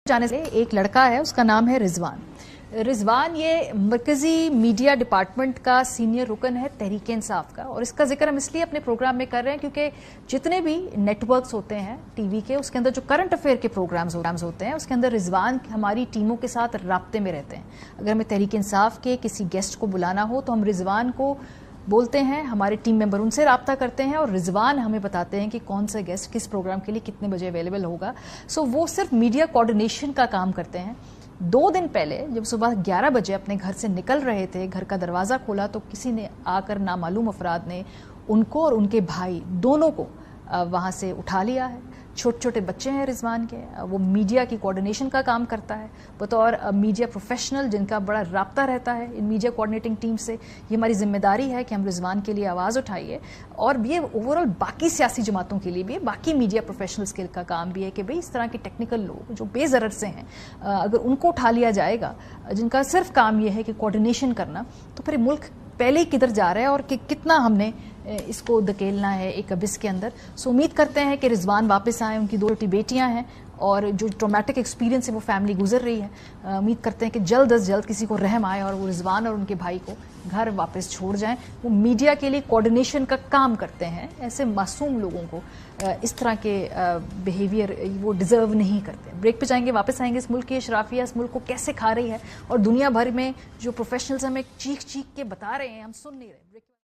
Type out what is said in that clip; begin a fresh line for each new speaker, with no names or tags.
जाने से एक लड़का है, उसका नाम है रिजवान। ये मरकजी मीडिया डिपार्टमेंट का सीनियर रुकन है तहरीक इंसाफ का, और इसका जिक्र हम इसलिए अपने प्रोग्राम में कर रहे हैं क्योंकि जितने भी नेटवर्क्स होते हैं टीवी के, उसके अंदर जो करंट अफेयर के प्रोग्राम्स होते हैं उसके अंदर रिजवान हमारी टीमों के साथ राब्ते में रहते हैं। अगर हमें तहरीक इंसाफ के किसी गेस्ट को बुलाना हो तो हम रिजवान को बोलते हैं, हमारे टीम मेंबर उनसे राब्ता करते हैं और रिजवान हमें बताते हैं कि कौन सा गेस्ट किस प्रोग्राम के लिए कितने बजे अवेलेबल होगा। सो वो सिर्फ मीडिया कोऑर्डिनेशन का काम करते हैं। 2 दिन पहले जब सुबह 11 बजे अपने घर से निकल रहे थे, घर का दरवाज़ा खोला तो किसी ने आकर नामालूम अफराद ने उनको और उनके भाई दोनों को वहाँ से उठा लिया है। छोटे छोटे बच्चे हैं रिजवान के, वो मीडिया की कोऑर्डिनेशन का काम करता है बतौर मीडिया प्रोफेशनल जिनका बड़ा राब्ता रहता है इन मीडिया कोऑर्डिनेटिंग टीम से। ये हमारी जिम्मेदारी है कि हम रिजवान के लिए आवाज़ उठाइए, और ये ओवरऑल बाकी सियासी जमातों के लिए भी है, बाकी मीडिया प्रोफेशनल्स के का काम भी है कि भाई इस तरह के टेक्निकल लोग जो बेज़रर से हैं अगर उनको उठा लिया जाएगा, जिनका सिर्फ काम ये है कि कोऑर्डिनेशन करना, तो फिर मुल्क पहले ही किधर जा रहा है और कि कितना हमने इसको धकेलना है एक अबिस के अंदर। सो उम्मीद करते हैं कि रिजवान वापस आए, उनकी 2 छोटी बेटियां हैं और जो ट्रॉमेटिक एक्सपीरियंस है वो फैमिली गुजर रही है। उम्मीद करते हैं कि जल्द अज जल्द किसी को रहम आए और वो रिजवान और उनके भाई को घर वापस छोड़ जाएं। वो मीडिया के लिए कोऑर्डिनेशन का काम करते हैं, ऐसे मासूम लोगों को इस तरह के बिहेवियर वो डिजर्व नहीं करते। ब्रेक पे जाएंगे, वापस आएंगे। इस मुल्क की अशराफिया इस मुल्क को कैसे खा रही है और दुनिया भर में जो प्रोफेशनल्स हमें चीख चीख के बता रहे हैं, हम सुन नहीं रहे।